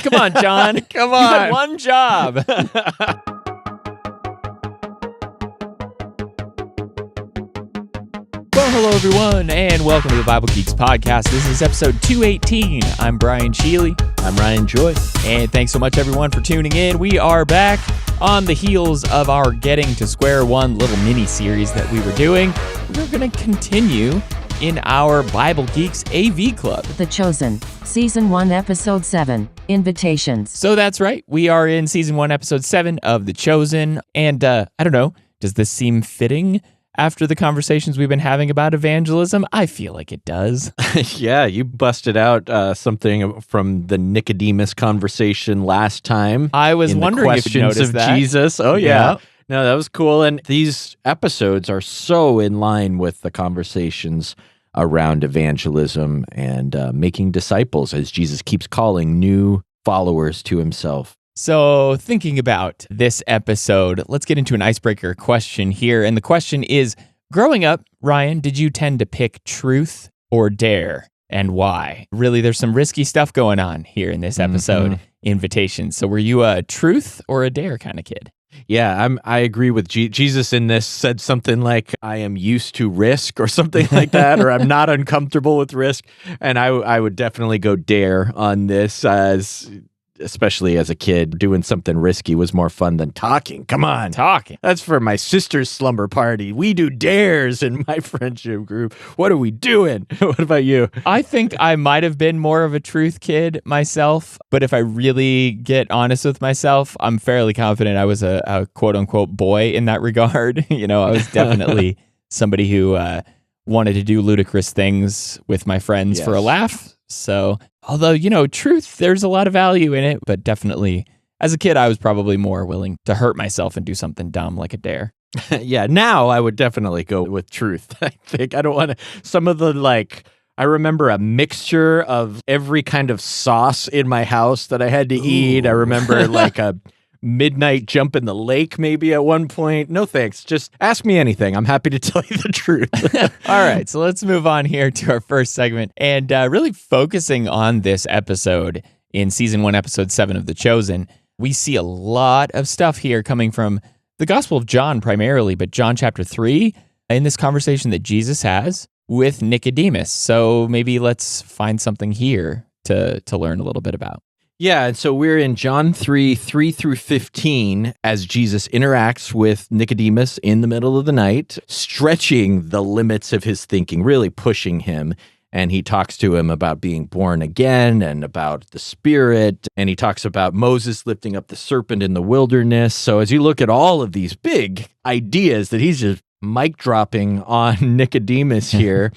Come on, John. Come You had on. one job. Well, hello, everyone, and welcome to the Bible Geeks podcast. This is episode 218. I'm Brian Sheely. I'm Ryan Joy. And thanks so much, everyone, for tuning in. We are back on the heels of our Getting to Square One little mini-series that we were doing. We're going to continue in our Bible Geeks AV Club. The Chosen, Season 1, Episode 7, Invitations. So that's right. We are in Season 1, Episode 7 of The Chosen. And I don't know, does this seem fitting after the conversations we've been having about evangelism? I feel like it does. Yeah, you busted out something from the Nicodemus conversation last time. I was in wondering the if you questions noticed of that. Jesus. Oh, yeah. No, that was cool. And these episodes are so in line with the conversations around evangelism and making disciples as Jesus keeps calling new followers to himself. So thinking about this episode, let's get into an icebreaker question here. And the question is, growing up, Ryan, did you tend to pick truth or dare, and why? Really, there's some risky stuff going on here in this episode, Invitations. So were you a truth or a dare kind of kid? Yeah, I agree with Jesus in this, said something like, I am used to risk or something like that, or I'm not uncomfortable with risk. And I would definitely go dare on this, especially as a kid. Doing something risky was more fun than talking. Come on. Talking. That's for my sister's slumber party. We do dares in my friendship group. What are we doing? What about you? I think I might have been more of a truth kid myself, but if I really get honest with myself, I'm fairly confident I was a quote-unquote boy in that regard. I was definitely somebody who wanted to do ludicrous things with my friends for a laugh. So, although, truth, there's a lot of value in it, but definitely, as a kid, I was probably more willing to hurt myself and do something dumb like a dare. Yeah, now I would definitely go with truth. I think I don't want to, some of the I remember a mixture of every kind of sauce in my house that I had to eat. I remember a midnight jump in the lake maybe at one point. No thanks. Just ask me anything. I'm happy to tell you the truth. All right. So let's move on here to our first segment and really focusing on this episode in Season 1, Episode 7 of The Chosen. We see a lot of stuff here coming from the Gospel of John primarily, but John chapter 3 in this conversation that Jesus has with Nicodemus. So maybe let's find something here to learn a little bit about. Yeah, and so we're in John 3 through 15, as Jesus interacts with Nicodemus in the middle of the night, stretching the limits of his thinking, really pushing him. And he talks to him about being born again and about the Spirit. And he talks about Moses lifting up the serpent in the wilderness. So as you look at all of these big ideas that he's just mic dropping on Nicodemus here,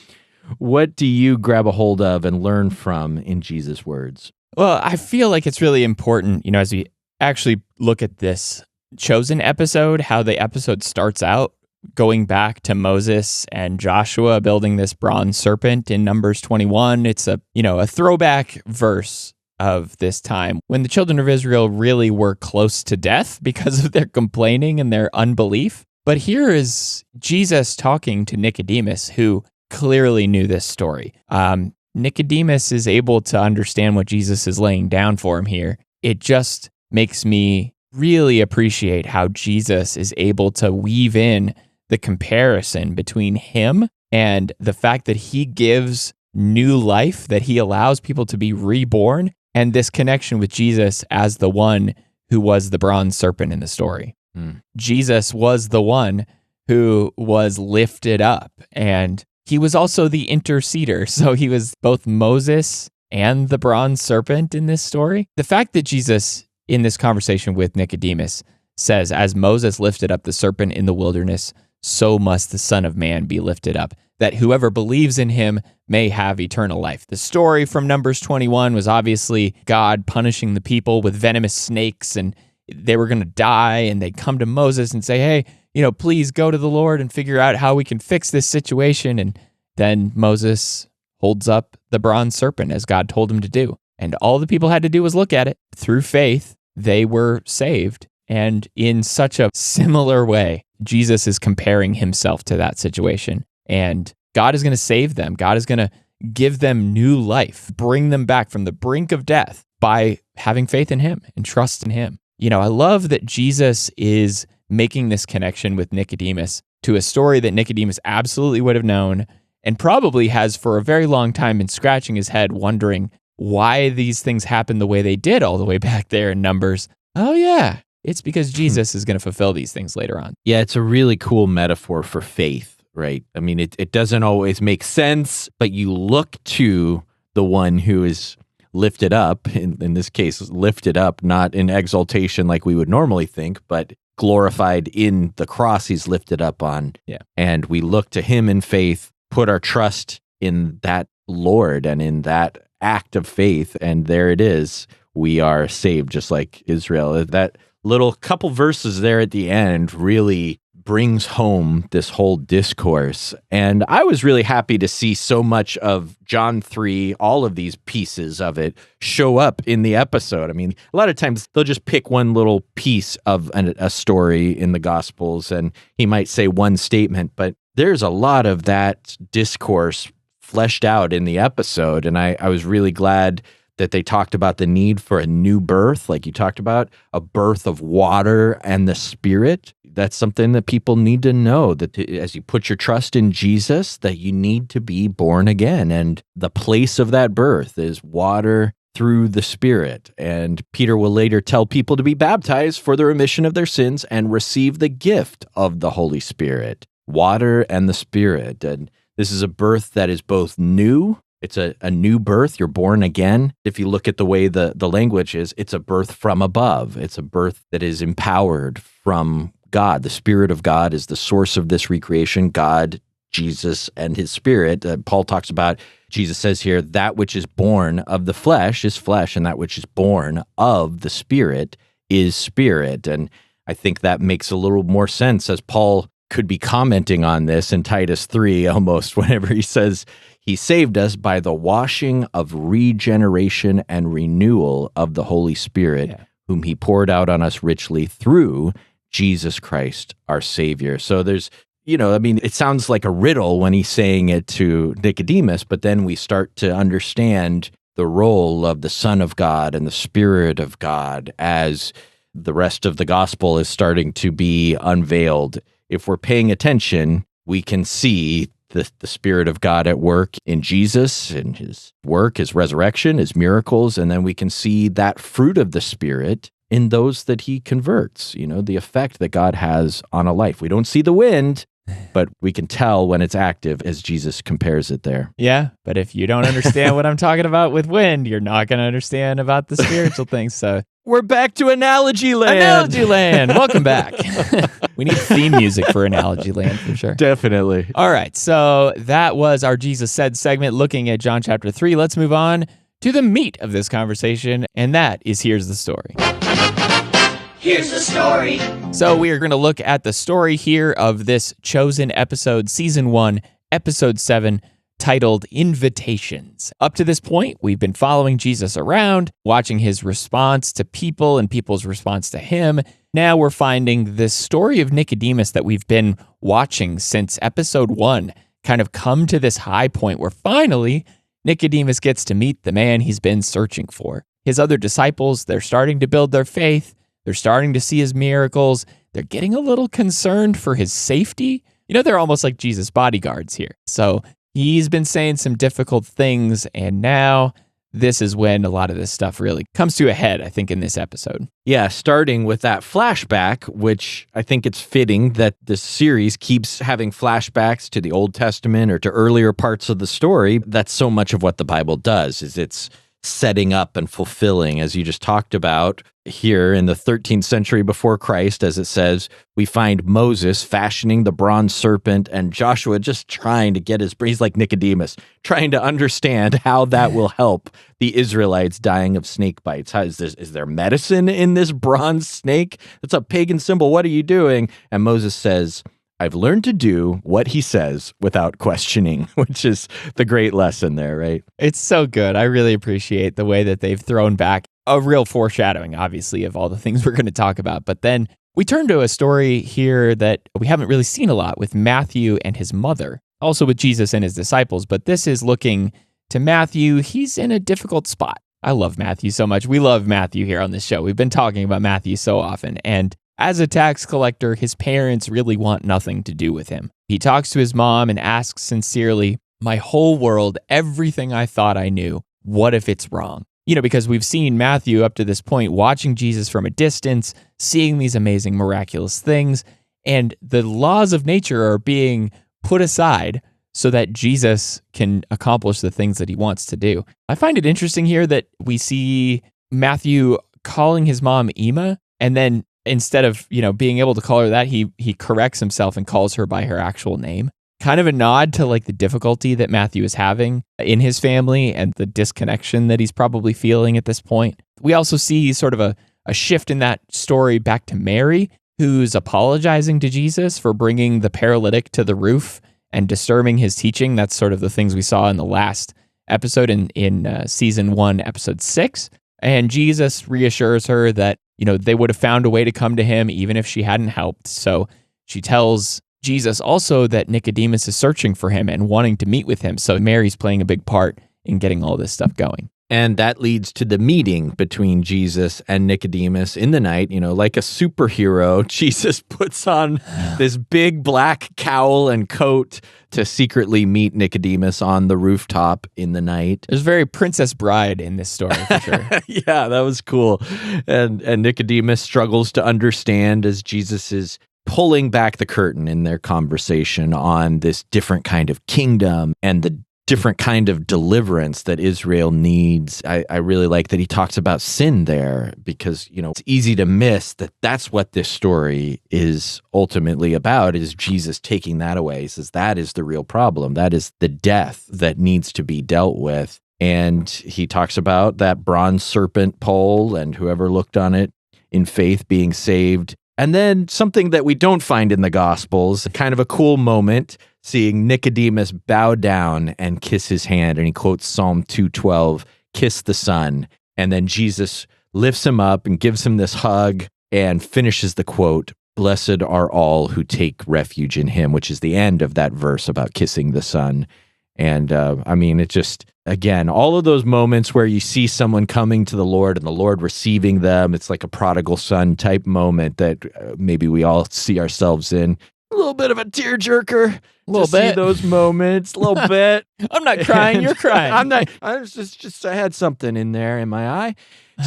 what do you grab a hold of and learn from in Jesus' words? Well, I feel like it's really important, as we actually look at this Chosen episode, how the episode starts out, going back to Moses and Joshua building this bronze serpent in Numbers 21. It's a throwback verse of this time when the children of Israel really were close to death because of their complaining and their unbelief. But here is Jesus talking to Nicodemus, who clearly knew this story. Nicodemus is able to understand what Jesus is laying down for him here. It just makes me really appreciate how Jesus is able to weave in the comparison between him and the fact that he gives new life, that he allows people to be reborn, and this connection with Jesus as the one who was the bronze serpent in the story. Jesus was the one who was lifted up, and he was also the interceder. So he was both Moses and the bronze serpent in this story. The fact that Jesus, in this conversation with Nicodemus, says, as Moses lifted up the serpent in the wilderness, so must the Son of Man be lifted up, that whoever believes in him may have eternal life. The story from Numbers 21 was obviously God punishing the people with venomous snakes, and they were going to die, and they'd come to Moses and say, hey, please go to the Lord and figure out how we can fix this situation. And then Moses holds up the bronze serpent as God told him to do. And all the people had to do was look at it. Through faith, they were saved. And in such a similar way, Jesus is comparing himself to that situation. And God is going to save them. God is going to give them new life, bring them back from the brink of death by having faith in him and trust in him. I love that Jesus is making this connection with Nicodemus to a story that Nicodemus absolutely would have known and probably has for a very long time been scratching his head wondering why these things happened the way they did all the way back there in Numbers. Oh yeah, it's because Jesus is going to fulfill these things later on. Yeah, it's a really cool metaphor for faith, right? I mean, it doesn't always make sense, but you look to the one who is lifted up, in this case, lifted up, not in exaltation like we would normally think, but glorified in the cross he's lifted up on. Yeah. And we look to him in faith, put our trust in that Lord and in that act of faith, and there it is. We are saved just like Israel. That little couple verses there at the end really brings home this whole discourse. And I was really happy to see so much of John 3, all of these pieces of it, show up in the episode. I mean, a lot of times they'll just pick one little piece of a story in the Gospels, and he might say one statement, but there's a lot of that discourse fleshed out in the episode. And I was really glad that they talked about the need for a new birth, like you talked about, a birth of water and the Spirit. That's something that people need to know, that as you put your trust in Jesus, that you need to be born again. And the place of that birth is water through the Spirit. And Peter will later tell people to be baptized for the remission of their sins and receive the gift of the Holy Spirit, water and the Spirit. And this is a birth that is both new. It's a new birth. You're born again. If you look at the way the language is, it's a birth from above. It's a birth that is empowered from God. The Spirit of God is the source of this recreation. God, Jesus, and his Spirit. Paul talks about, Jesus says here, that which is born of the flesh is flesh, and that which is born of the Spirit is spirit. And I think that makes a little more sense, as Paul could be commenting on this in Titus 3 almost, whenever he says, he saved us by the washing of regeneration and renewal of the Holy Spirit, whom he poured out on us richly through Jesus Christ, our Savior. So there's, it sounds like a riddle when he's saying it to Nicodemus, but then we start to understand the role of the Son of God and the Spirit of God as the rest of the gospel is starting to be unveiled. If we're paying attention, we can see the Spirit of God at work in Jesus and his work, his resurrection, his miracles, and then we can see that fruit of the Spirit in those that he converts, the effect that God has on a life. We don't see the wind, but we can tell when it's active, as Jesus compares it there. Yeah, but if you don't understand what I'm talking about with wind, you're not going to understand about the spiritual things. So we're back to Analogy Land. Analogy Land. Welcome back. We need theme music for Analogy Land for sure. Definitely. All right, so that was our Jesus Said segment looking at John chapter 3. Let's move on to the meat of this conversation, and that is Here's the Story. Here's the story. So we are going to look at the story here of this chosen episode, Season 1, Episode 7, titled Invitations. Up to this point, we've been following Jesus around, watching his response to people and people's response to him. Now we're finding this story of Nicodemus that we've been watching since Episode 1 kind of come to this high point where finally Nicodemus gets to meet the man he's been searching for. His other disciples, they're starting to build their faith. They're starting to see his miracles. They're getting a little concerned for his safety. They're almost like Jesus' bodyguards here. So he's been saying some difficult things, and now this is when a lot of this stuff really comes to a head, I think, in this episode. Yeah, starting with that flashback, which I think it's fitting that this series keeps having flashbacks to the Old Testament or to earlier parts of the story. That's so much of what the Bible does, is it's setting up and fulfilling, as you just talked about. Here in the 13th century before Christ, as it says, we find Moses fashioning the bronze serpent and Joshua just trying to get he's like Nicodemus, trying to understand how that will help the Israelites dying of snake bites. Is there medicine in this bronze snake? It's a pagan symbol. What are you doing? And Moses says, I've learned to do what he says without questioning, which is the great lesson there, right? It's so good. I really appreciate the way that they've thrown back a real foreshadowing, obviously, of all the things we're going to talk about. But then we turn to a story here that we haven't really seen a lot with Matthew and his mother, also with Jesus and his disciples. But this is looking to Matthew. He's in a difficult spot. I love Matthew so much. We love Matthew here on this show. We've been talking about Matthew so often. And as a tax collector, his parents really want nothing to do with him. He talks to his mom and asks sincerely, my whole world, everything I thought I knew, what if it's wrong? Because we've seen Matthew up to this point watching Jesus from a distance, seeing these amazing, miraculous things, and the laws of nature are being put aside so that Jesus can accomplish the things that he wants to do. I find it interesting here that we see Matthew calling his mom Ema, and then instead of, being able to call her that, he corrects himself and calls her by her actual name. Kind of a nod to like the difficulty that Matthew is having in his family and the disconnection that he's probably feeling at this point. We also see sort of a shift in that story back to Mary, who's apologizing to Jesus for bringing the paralytic to the roof and disturbing his teaching. That's sort of the things we saw in the last episode in season 1, episode 6. And Jesus reassures her that, they would have found a way to come to him even if she hadn't helped. So she tells Jesus also that Nicodemus is searching for him and wanting to meet with him. So Mary's playing a big part in getting all this stuff going. And that leads to the meeting between Jesus and Nicodemus in the night. Like a superhero, Jesus puts on this big black cowl and coat to secretly meet Nicodemus on the rooftop in the night. There's very Princess Bride in this story, for sure. Yeah, that was cool. And Nicodemus struggles to understand as Jesus is pulling back the curtain in their conversation on this different kind of kingdom and the different kind of deliverance that Israel needs. I really like that he talks about sin there because, it's easy to miss that that's what this story is ultimately about, is Jesus taking that away. He says that is the real problem. That is the death that needs to be dealt with. And he talks about that bronze serpent pole and whoever looked on it in faith being saved. And then something that we don't find in the Gospels, kind of a cool moment, seeing Nicodemus bow down and kiss his hand. And he quotes Psalm 2:12, kiss the Son. And then Jesus lifts him up and gives him this hug and finishes the quote, blessed are all who take refuge in him, which is the end of that verse about kissing the Son. And it just, again, all of those moments where you see someone coming to the Lord and the Lord receiving them, it's like a prodigal son type moment that maybe we all see ourselves in. A little bit of a tearjerker. A little bit. See those moments, a little bit. I'm not crying, you're crying. I'm not. I was just I had something in there in my eye.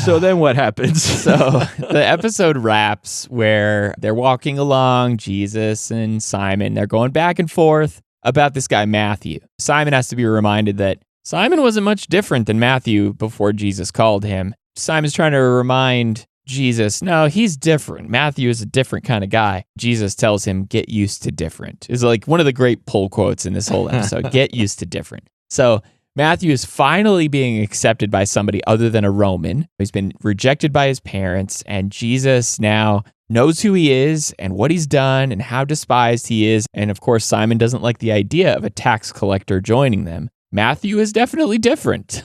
So then what happens? So the episode wraps where they're walking along, Jesus and Simon. They're going back and forth about this guy, Matthew. Simon has to be reminded that Simon wasn't much different than Matthew before Jesus called him. Simon's trying to remind Jesus, no, he's different. Matthew is a different kind of guy. Jesus tells him, get used to different. It's like one of the great pull quotes in this whole episode, get used to different. So Matthew is finally being accepted by somebody other than a Roman. He's been rejected by his parents, and Jesus now knows who he is and what he's done and how despised he is. And of course, Simon doesn't like the idea of a tax collector joining them. Matthew is definitely different.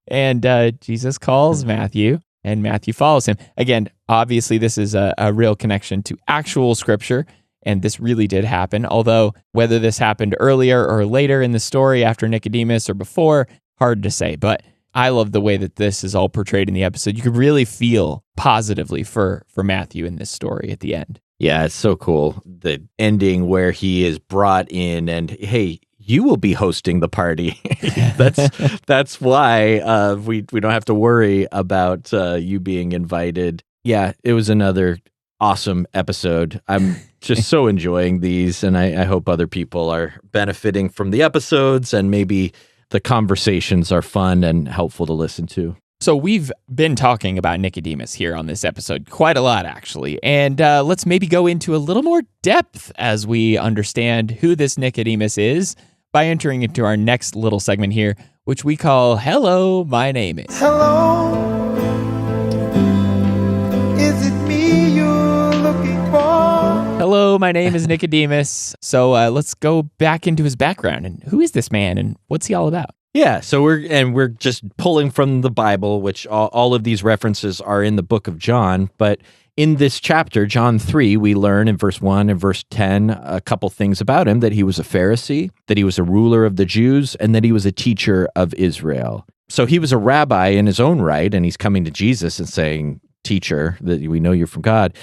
And Jesus calls Matthew, and Matthew follows him. Again, obviously, this is a real connection to actual scripture, and this really did happen. Although whether this happened earlier or later in the story after Nicodemus or before, hard to say. But I love the way that this is all portrayed in the episode. You could really feel positively for Matthew in this story at the end. Yeah, it's so cool. The ending where he is brought in and, hey, you will be hosting the party. That's why we don't have to worry about you being invited. Yeah, it was another awesome episode. I'm just so enjoying these, and I hope other people are benefiting from the episodes, and maybe the conversations are fun and helpful to listen to. So we've been talking about Nicodemus here on this episode quite a lot, actually. And let's maybe go into a little more depth as we understand who this Nicodemus is by entering into our next little segment here, which we call Hello, My Name Is. Hello, is it me you're looking for? Hello, my name is Nicodemus. So let's go back into his background. And who is this man and what's he all about? Yeah, so we're just pulling from the Bible, which all of these references are in the book of John. But in this chapter, John 3, we learn in verse 1 and verse 10 a couple things about him, that he was a Pharisee, that he was a ruler of the Jews, and that he was a teacher of Israel. So he was a rabbi in his own right, and he's coming to Jesus and saying, "Teacher, that we know you're from God."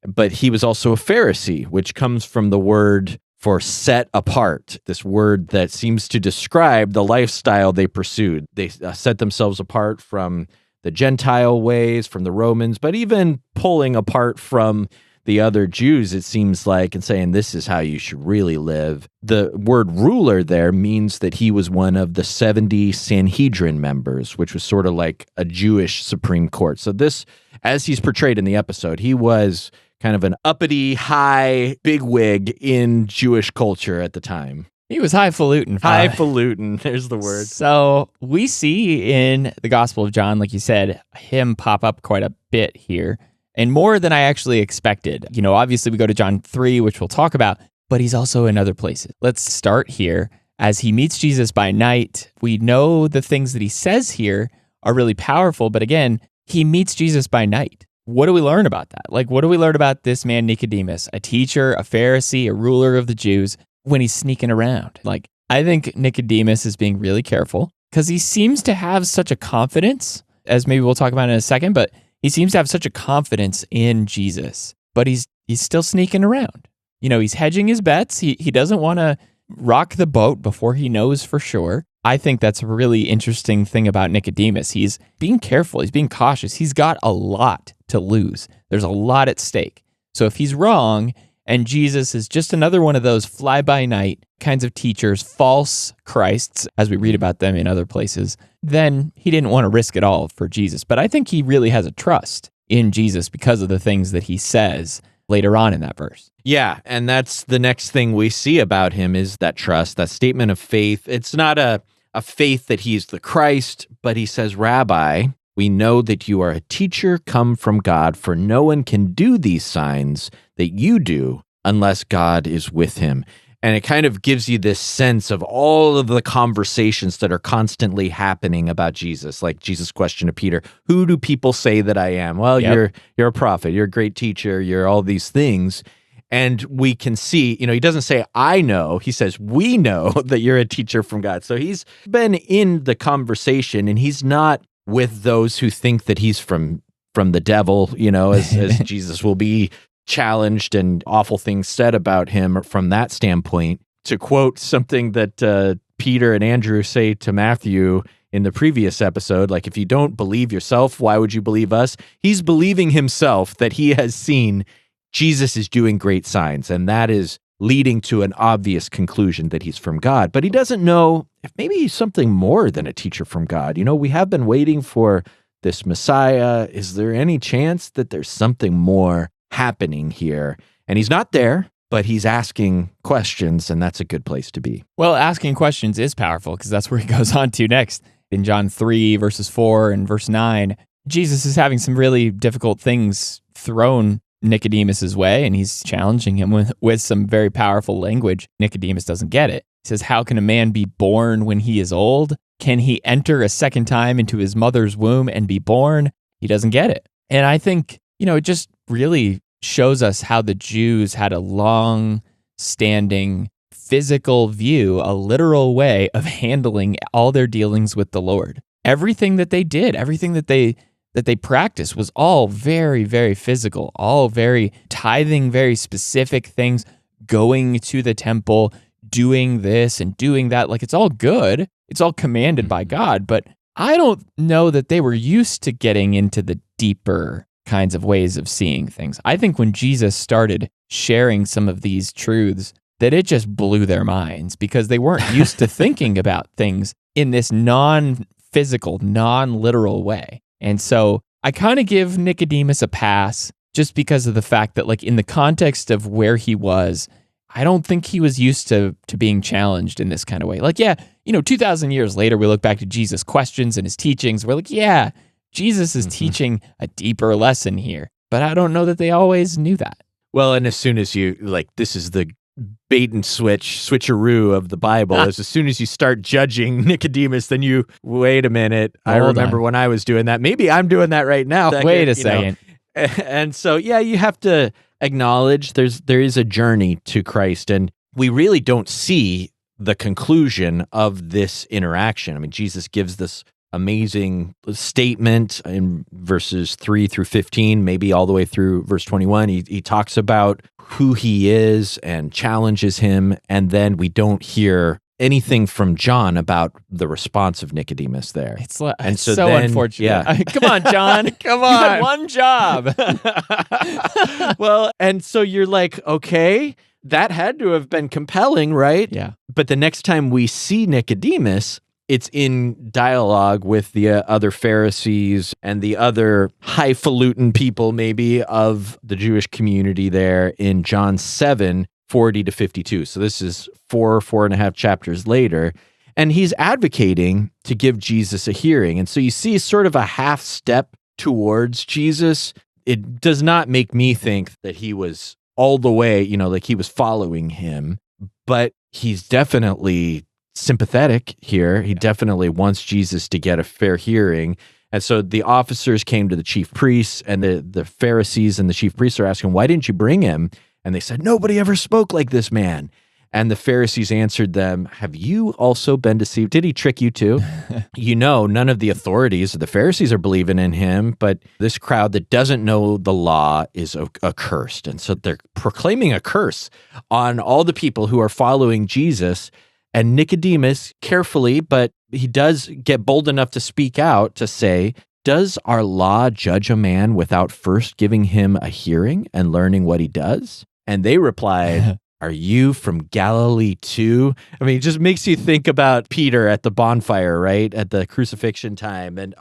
But he was also a Pharisee, which comes from the word for set apart, this word that seems to describe the lifestyle they pursued. They set themselves apart from the Gentile ways, from the Romans, but even pulling apart from the other Jews, it seems like, and saying this is how you should really live. The word ruler there means that he was one of the 70 Sanhedrin members, which was sort of like a Jewish Supreme Court. So this, as he's portrayed in the episode, he was kind of an uppity, high bigwig in Jewish culture at the time. He was highfalutin. Highfalutin, there's the word. So we see in the Gospel of John, like you said, him pop up quite a bit here, and more than I actually expected. You know, obviously we go to John 3, which we'll talk about, but he's also in other places. Let's start here. As he meets Jesus by night, we know the things that he says here are really powerful, but again, he meets Jesus by night. What do we learn about that? Like, what do we learn about this man, Nicodemus, a teacher, a Pharisee, a ruler of the Jews, when he's sneaking around? Like, I think Nicodemus is being really careful because he seems to have such a confidence, as maybe we'll talk about in a second, but he seems to have such a confidence in Jesus, but he's still sneaking around. You know, he's hedging his bets. He doesn't want to rock the boat before he knows for sure. I think that's a really interesting thing about Nicodemus. He's being careful. He's being cautious. He's got a lot to lose. There's a lot at stake. So if he's wrong and Jesus is just another one of those fly-by-night kinds of teachers, false Christs, as we read about them in other places, then he didn't want to risk it all for Jesus. But I think he really has a trust in Jesus because of the things that he says later on in that verse. Yeah, and that's the next thing we see about him is that trust, that statement of faith. It's not a faith that he's the Christ, but he says, "Rabbi, we know that you are a teacher come from God, for no one can do these signs that you do unless God is with him." And it kind of gives you this sense of all of the conversations that are constantly happening about Jesus. Like Jesus' question to Peter, "Who do people say that I am?" Well, you're a prophet, you're a great teacher, you're all these things. And we can see, you know, he doesn't say, "I know." He says, "We know that you're a teacher from God." So he's been in the conversation, and he's not with those who think that he's from the devil, you know, as Jesus will be challenged and awful things said about him from that standpoint. To quote something that Peter and Andrew say to Matthew in the previous episode, like, if you don't believe yourself, why would you believe us? He's believing himself that he has seen Jesus is doing great signs, and that is leading to an obvious conclusion that he's from God. But he doesn't know if maybe he's something more than a teacher from God. You know, we have been waiting for this Messiah. Is there any chance that there's something more happening here? And he's not there, but he's asking questions, and that's a good place to be. Well, asking questions is powerful because that's where he goes on to next. In John 3, verses 4 and verse 9, Jesus is having some really difficult things thrown Nicodemus's way, and he's challenging him with some very powerful language. Nicodemus doesn't get it. He says, "How can a man be born when he is old? Can he enter a second time into his mother's womb and be born?" He doesn't get it. And I think, you know, it just really shows us how the Jews had a long-standing physical view, a literal way of handling all their dealings with the Lord. Everything that they did, everything that they practiced was all very, very physical, all very tithing, very specific things, going to the temple, doing this and doing that. Like, it's all good. It's all commanded by God. But I don't know that they were used to getting into the deeper kinds of ways of seeing things. I think when Jesus started sharing some of these truths, that it just blew their minds because they weren't used to thinking about things in this non-physical, non-literal way. And so I kind of give Nicodemus a pass just because of the fact that, like, in the context of where he was, I don't think he was used to being challenged in this kind of way. Like, yeah, 2,000 years later, we look back to Jesus' questions and his teachings. We're like, yeah, Jesus is teaching a deeper lesson here. But I don't know that they always knew that. Well, and as soon as you, like, this is the bait and switcheroo of the Bible is as soon as you start judging Nicodemus, then you, wait a minute. I remember when I was doing that. Maybe I'm doing that right now. Wait a second. And so, yeah, you have to acknowledge there is a journey to Christ, and we really don't see the conclusion of this interaction. I mean, Jesus gives this amazing statement in verses 3 through 15, maybe all the way through verse 21. He talks about who he is and challenges him, and then we don't hear anything from John about the response of Nicodemus there. It's so unfortunate. Yeah. Come on, John. Come on. You had one job. Well, and so you're like, okay, that had to have been compelling, right? Yeah. But the next time we see Nicodemus, it's in dialogue with the other Pharisees and the other highfalutin people maybe of the Jewish community there in John 7:40 to 52. So this is 4.5 chapters later. And he's advocating to give Jesus a hearing. And so you see sort of a half step towards Jesus. It does not make me think that he was all the way, like he was following him, but he's definitely sympathetic here. He definitely wants Jesus to get a fair hearing. And so the officers came to the chief priests, and the Pharisees and the chief priests are asking, why didn't you bring him? And they said, nobody ever spoke like this man. And the Pharisees answered them, have you also been deceived? Did he trick you too? None of the authorities, the Pharisees are believing in him, but this crowd that doesn't know the law is accursed. And so they're proclaiming a curse on all the people who are following Jesus. And Nicodemus, carefully, but he does get bold enough to speak out to say, does our law judge a man without first giving him a hearing and learning what he does? And they replied, are you from Galilee too? I mean, it just makes you think about Peter at the bonfire, right? At the crucifixion time. And,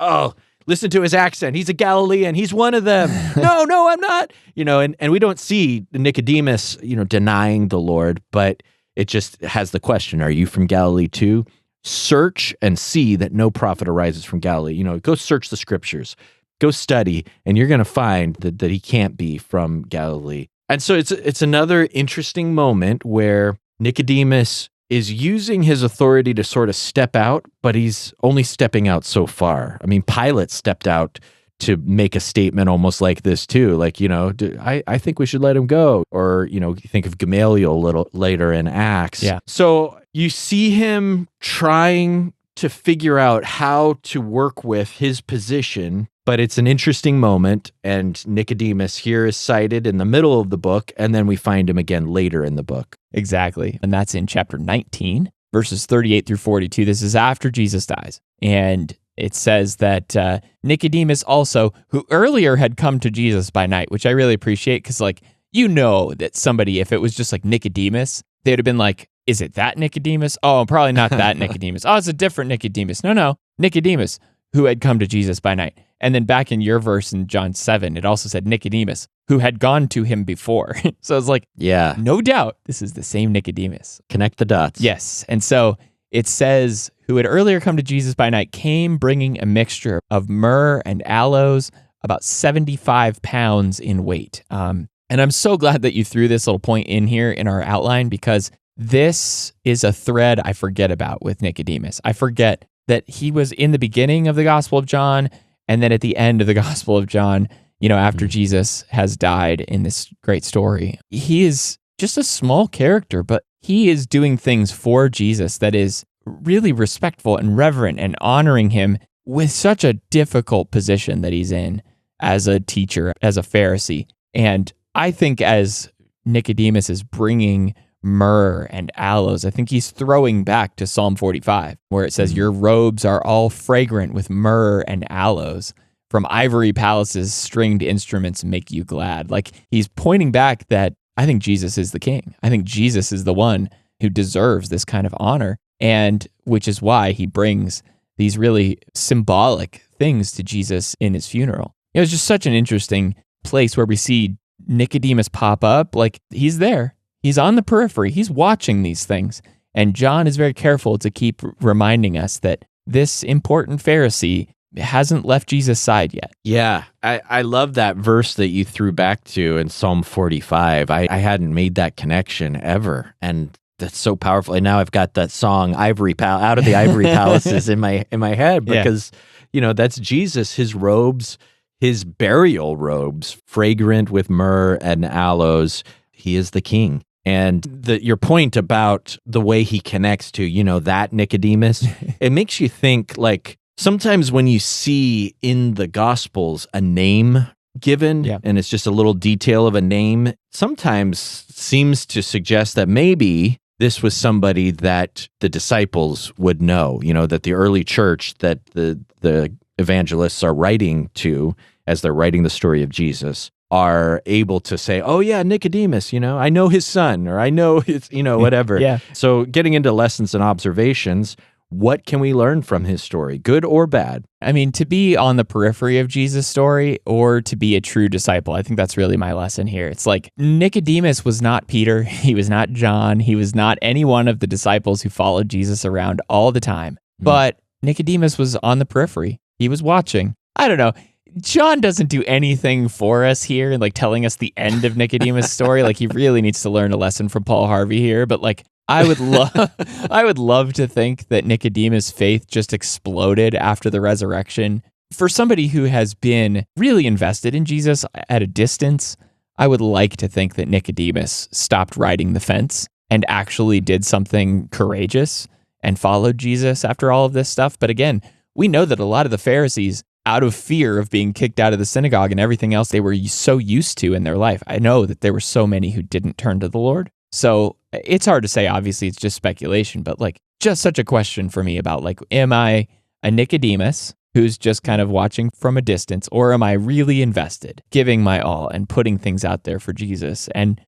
listen to his accent. He's a Galilean. He's one of them. No, I'm not. And we don't see Nicodemus, denying the Lord, but it just has the question, are you from Galilee too? Search and see that no prophet arises from Galilee. Go search the scriptures, go study, and you're going to find that he can't be from Galilee. And so it's another interesting moment where Nicodemus is using his authority to sort of step out, but he's only stepping out so far. I mean, Pilate stepped out to make a statement almost like this too. Like, I think we should let him go. Or, you think of Gamaliel a little later in Acts. Yeah. So you see him trying to figure out how to work with his position, but it's an interesting moment. And Nicodemus here is cited in the middle of the book, and then we find him again later in the book. Exactly. And that's in chapter 19, verses 38 through 42. This is after Jesus dies. And it says that Nicodemus also, who earlier had come to Jesus by night, which I really appreciate because, that somebody, if it was just like Nicodemus, they'd have been like, is it that Nicodemus? Oh, probably not that Nicodemus. Oh, it's a different Nicodemus. No, Nicodemus, who had come to Jesus by night. And then back in your verse in John 7, it also said Nicodemus, who had gone to him before. So it's like, yeah, no doubt this is the same Nicodemus. Connect the dots. Yes. And so it says, who had earlier come to Jesus by night, came bringing a mixture of myrrh and aloes, about 75 pounds in weight. And I'm so glad that you threw this little point in here in our outline, because this is a thread I forget about with Nicodemus. I forget that he was in the beginning of the Gospel of John, and then at the end of the Gospel of John, after Jesus has died in this great story. He is just a small character, but he is doing things for Jesus that is really respectful and reverent and honoring him with such a difficult position that he's in as a teacher, as a Pharisee. And I think as Nicodemus is bringing myrrh and aloes, I think he's throwing back to Psalm 45, where it says, your robes are all fragrant with myrrh and aloes. From ivory palaces, stringed instruments make you glad. Like, he's pointing back that I think Jesus is the king. I think Jesus is the one who deserves this kind of honor, and which is why he brings these really symbolic things to Jesus in his funeral. It was just such an interesting place where we see Nicodemus pop up. Like, he's there. He's on the periphery. He's watching these things. And John is very careful to keep reminding us that this important Pharisee hasn't left Jesus' side yet. Yeah, I love that verse that you threw back to in Psalm 45. I hadn't made that connection ever, and that's so powerful. And now I've got that song Out of the Ivory Palaces in my head, because that's Jesus, his robes, his burial robes, fragrant with myrrh and aloes. He is the king. And your point about the way he connects to, that Nicodemus, it makes you think, like, sometimes when you see in the Gospels a name given, and it's just a little detail of a name, sometimes seems to suggest that maybe this was somebody that the disciples would know, that the early church that the evangelists are writing to as they're writing the story of Jesus are able to say, oh yeah, Nicodemus, I know his son, or I know his, whatever. Yeah. So getting into lessons and observations, what can we learn from his story, good or bad? I mean, to be on the periphery of Jesus' story or to be a true disciple, I think that's really my lesson here. It's like Nicodemus was not Peter. He was not John. He was not any one of the disciples who followed Jesus around all the time. But Nicodemus was on the periphery. He was watching. I don't know. John doesn't do anything for us here, like telling us the end of Nicodemus' story. Like, he really needs to learn a lesson from Paul Harvey here. But like, I would love to think that Nicodemus' faith just exploded after the resurrection. For somebody who has been really invested in Jesus at a distance, I would like to think that Nicodemus stopped riding the fence and actually did something courageous and followed Jesus after all of this stuff. But again, we know that a lot of the Pharisees, out of fear of being kicked out of the synagogue and everything else they were so used to in their life, I know that there were so many who didn't turn to the Lord. So it's hard to say, obviously it's just speculation, but like, just such a question for me about like, am I a Nicodemus who's just kind of watching from a distance, or am I really invested, giving my all and putting things out there for Jesus and,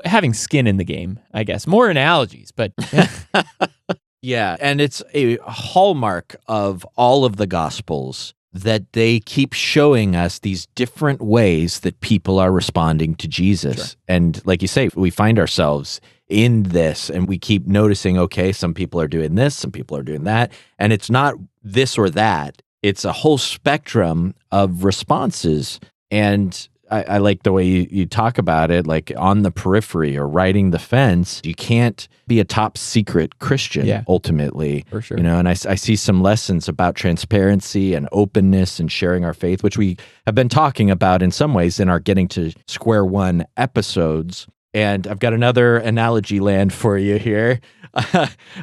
having skin in the game, I guess. More analogies, but Yeah, and it's a hallmark of all of the Gospels that they keep showing us these different ways that people are responding to Jesus. Sure. And like you say, we find ourselves in this and we keep noticing, okay, some people are doing this, some people are doing that. And it's not this or that. It's a whole spectrum of responses. And I like the way you talk about it, like on the periphery or riding the fence. You can't be a top secret Christian, ultimately. For sure. And I see some lessons about transparency and openness and sharing our faith, which we have been talking about in some ways in our Getting to Square One episodes. And I've got another analogy land for you here.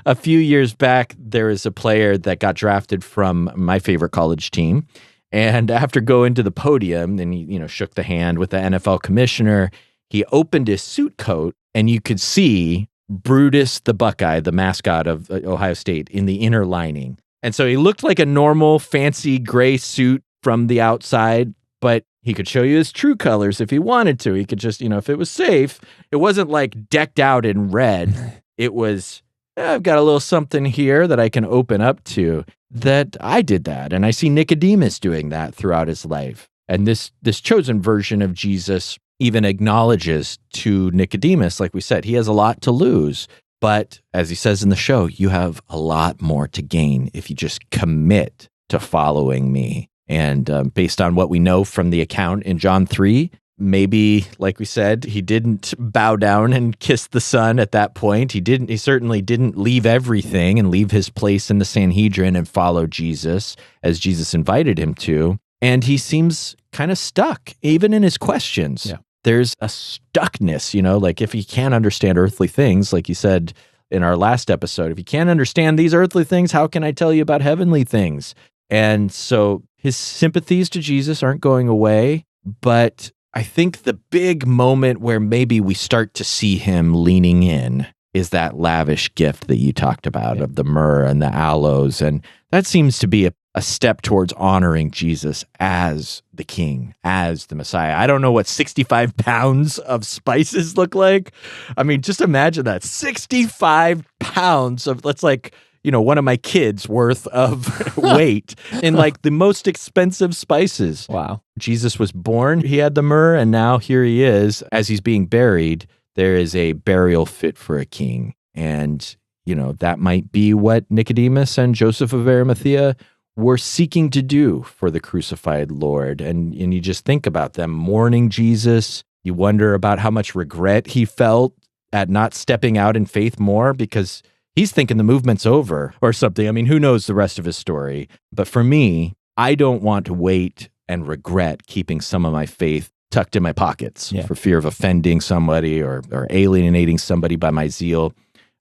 A few years back, there was a player that got drafted from my favorite college team. And after going to the podium, and he, shook the hand with the NFL commissioner, he opened his suit coat, and you could see Brutus the Buckeye, the mascot of Ohio State, in the inner lining. And so he looked like a normal, fancy gray suit from the outside, but he could show you his true colors if he wanted to. He could just, if it was safe, it wasn't like decked out in red. It was, I've got a little something here that I can open up to. That I did that, and I see Nicodemus doing that throughout his life. And this chosen version of Jesus even acknowledges to Nicodemus, like we said, he has a lot to lose. But as he says in the show, you have a lot more to gain if you just commit to following me. And based on what we know from the account in John 3, maybe, like we said, he didn't bow down and kiss the Son at that point. He certainly didn't leave everything and leave his place in the Sanhedrin and follow Jesus as Jesus invited him to. And he seems kind of stuck, even in his questions. Yeah. There's a stuckness, like if he can't understand earthly things, like you said in our last episode, if you can't understand these earthly things, how can I tell you about heavenly things? And so his sympathies to Jesus aren't going away, but I think the big moment where maybe we start to see him leaning in is that lavish gift that you talked about of the myrrh and the aloes. And that seems to be a step towards honoring Jesus as the king, as the Messiah. I don't know what 65 pounds of spices look like. I mean, just imagine that. 65 pounds of, that's like, one of my kids worth of weight in like the most expensive spices. Wow. Jesus was born, he had the myrrh, and now here he is. As he's being buried, there is a burial fit for a king. And, that might be what Nicodemus and Joseph of Arimathea were seeking to do for the crucified Lord. And you just think about them mourning Jesus. You wonder about how much regret he felt at not stepping out in faith more because he's thinking the movement's over or something. I mean, who knows the rest of his story? But for me, I don't want to wait and regret keeping some of my faith tucked in my pockets for fear of offending somebody or alienating somebody by my zeal.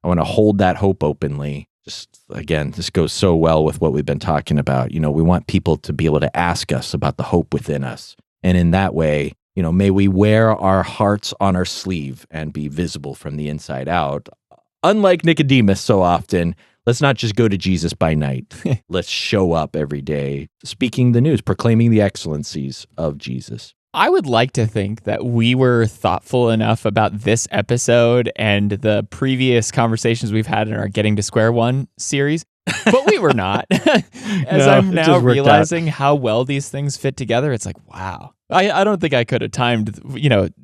I want to hold that hope openly. This goes so well with what we've been talking about. We want people to be able to ask us about the hope within us. And in that way, may we wear our hearts on our sleeve and be visible from the inside out. Unlike Nicodemus so often, let's not just go to Jesus by night. Let's show up every day, speaking the news, proclaiming the excellencies of Jesus. I would like to think that we were thoughtful enough about this episode and the previous conversations we've had in our Getting to Square One series, but we were not. I'm now realizing how well these things fit together, it's like, wow. I don't think I could have timed,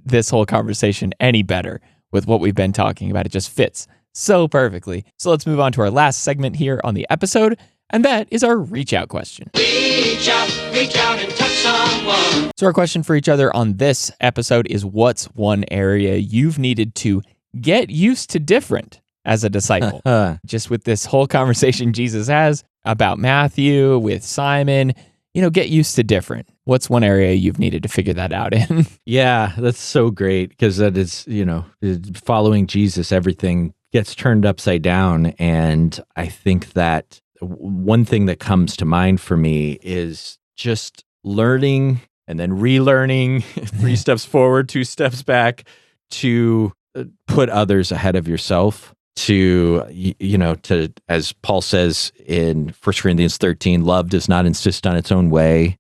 this whole conversation any better with what we've been talking about. It just fits so perfectly. So let's move on to our last segment here on the episode, and that is our reach out question. Reach out and touch someone. So our question for each other on this episode is, what's one area you've needed to get used to different as a disciple? Just with this whole conversation Jesus has about Matthew, with Simon, get used to different. What's one area you've needed to figure that out in? Yeah, that's so great because that is, following Jesus, everything gets turned upside down. And I think that one thing that comes to mind for me is just learning and then relearning 3 steps forward, 2 steps back, to put others ahead of yourself, to as Paul says in 1 Corinthians 13, love does not insist on its own way,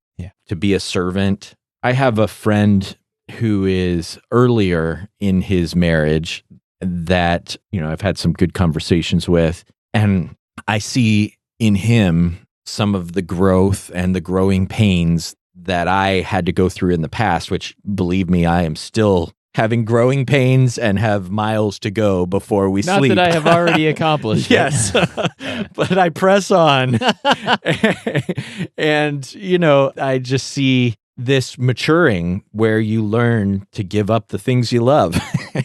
to be a servant. I have a friend who is earlier in his marriage that, I've had some good conversations with, and I see in him some of the growth and the growing pains that I had to go through in the past, which, believe me, I am still having growing pains and have miles to go before we sleep. Not that I have already accomplished. Yes, but I press on. And, I just see this maturing where you learn to give up the things you love.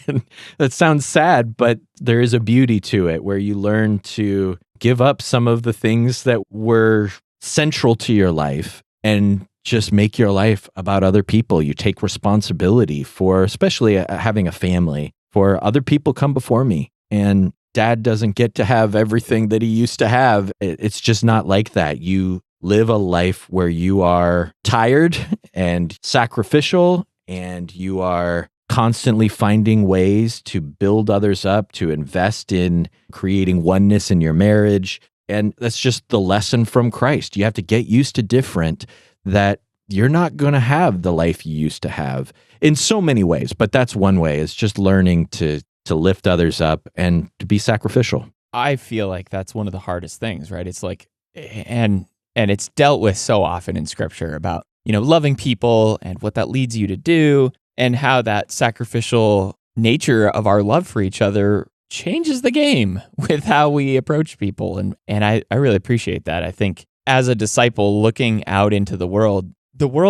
And that sounds sad, but there is a beauty to it where you learn to give up some of the things that were central to your life and just make your life about other people. You take responsibility for, especially having a family, for other people come before me. And Dad doesn't get to have everything that he used to have. It's just not like that. You live a life where you are tired and sacrificial, and you are constantly finding ways to build others up, to invest in creating oneness in your marriage. And that's just the lesson from Christ. You have to get used to different, that you're not going to have the life you used to have in so many ways. But that's one way, is just learning to lift others up and to be sacrificial. I feel like that's one of the hardest things, right? It's like, and it's dealt with so often in Scripture about, loving people and what that leads you to do, and how that sacrificial nature of our love for each other changes the game with how we approach people. And I really appreciate that. I think as a disciple looking out into the world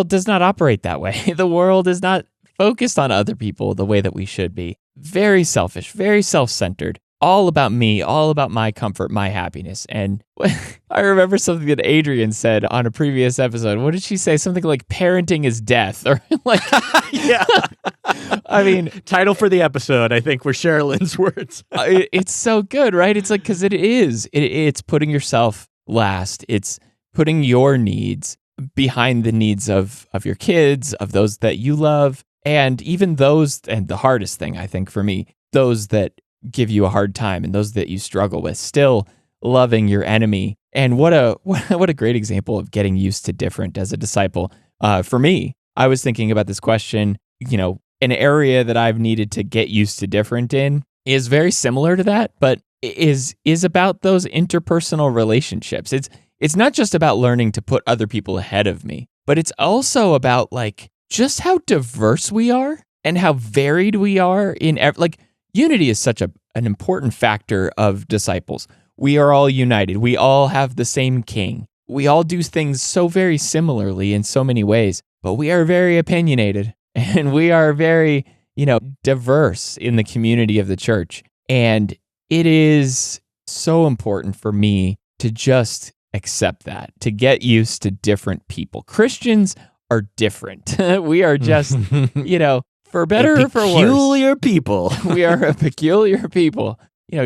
does not operate that way. The world is not focused on other people the way that we should be. Very selfish, very self-centered. All about me, all about my comfort, my happiness. And I remember something that Adrian said on a previous episode. What did she say? Something like parenting is death, or like, yeah. I mean, title for the episode, I think, were Sherilyn's words. It's so good, right? It's like, because it is. It's putting yourself last. It's putting your needs behind the needs of your kids, of those that you love, and even those, and the hardest thing, I think, for me, those that give you a hard time and those that you struggle with, still loving your enemy. And what a great example of getting used to different as a disciple. For me, I was thinking about this question, an area that I've needed to get used to different in is very similar to that, but is about those interpersonal relationships. It's not just about learning to put other people ahead of me, but it's also about like just how diverse we are and how varied we are in unity is such an important factor of disciples. We are all united. We all have the same king. we all do things so very similarly in so many ways, but we are very opinionated and we are very, diverse in the community of the church. And it is so important for me to just accept that, to get used to different people. Christians are different. We are just, for better or for worse. Peculiar people. We are a peculiar people,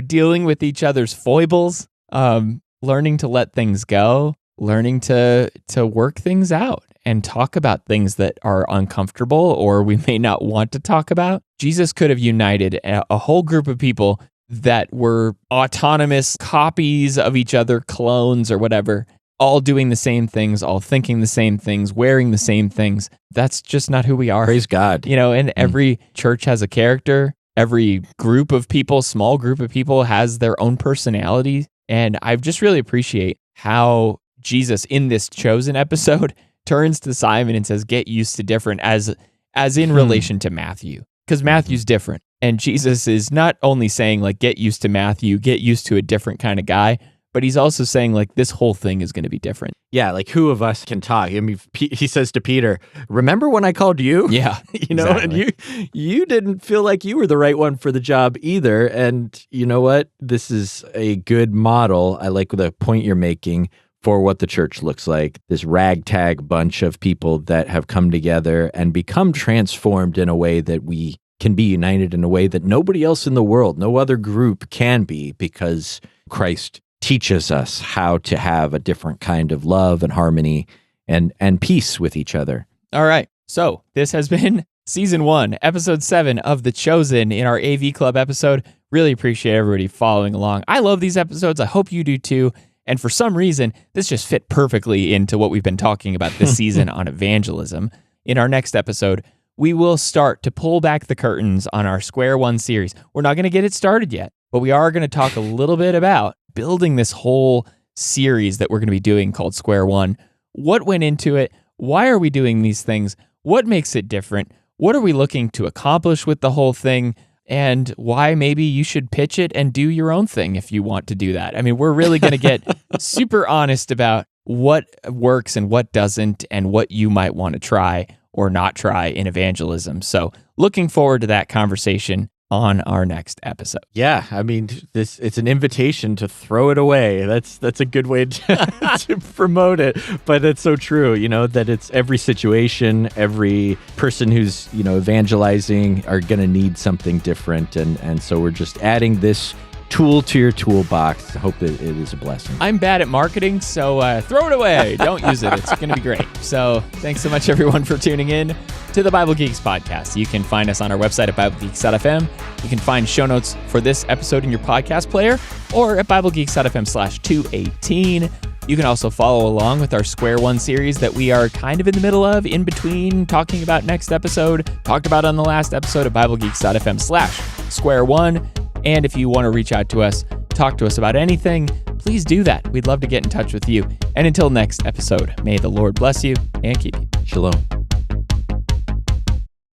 dealing with each other's foibles, learning to let things go, learning to work things out and talk about things that are uncomfortable or we may not want to talk about. Jesus could have united a whole group of people that were autonomous copies of each other, clones or whatever, all doing the same things, all thinking the same things, wearing the same things. That's just not who we are. Praise God. And every church has a character. Every group of people, small group of people, has their own personality. And I just really appreciate how Jesus in this chosen episode turns to Simon and says, get used to different, as in relation to Matthew. Because Matthew's different. And Jesus is not only saying, like, get used to Matthew, get used to a different kind of guy, but he's also saying, like, this whole thing is going to be different. Yeah, like, who of us can talk? I mean, he says to Peter, remember when I called you? Yeah, exactly. And you didn't feel like you were the right one for the job either. And you know what? This is a good model. I like the point you're making for what the church looks like. This ragtag bunch of people that have come together and become transformed in a way that we can be united in a way that nobody else in the world, no other group can be, because Christ teaches us how to have a different kind of love and harmony and peace with each other. All right. So this has been Season 1, Episode 7 of The Chosen in our AV Club episode. Really appreciate everybody following along. I love these episodes. I hope you do too. And for some reason, this just fit perfectly into what we've been talking about this season on evangelism. In our next episode, we will start to pull back the curtains on our Square One series. We're not going to get it started yet, but we are going to talk a little bit about building this whole series that we're going to be doing called Square One. What went into it? Why are we doing these things? What makes it different? What are we looking to accomplish with the whole thing? And why maybe you should pitch it and do your own thing if you want to do that. I mean, we're really going to get super honest about what works and what doesn't and what you might want to try or not try in evangelism. So looking forward to that conversation on our next episode. Yeah, I mean, it's an invitation to throw it away. That's a good way to promote it. But it's so true, that it's every situation, every person who's, evangelizing are going to need something different. And so we're just adding this tool to your toolbox. I hope that it is a blessing. I'm bad at marketing, so throw it away. Don't use it. It's going to be great. So thanks so much, everyone, for tuning in to the Bible Geeks podcast. You can find us on our website at BibleGeeks.fm. You can find show notes for this episode in your podcast player or at BibleGeeks.fm/218. You can also follow along with our Square One series that we are kind of in the middle of, in between talking about next episode, talked about on the last episode at BibleGeeks.fm/Square One. And if you want to reach out to us, talk to us about anything, please do that. We'd love to get in touch with you. And until next episode, may the Lord bless you and keep you. Shalom.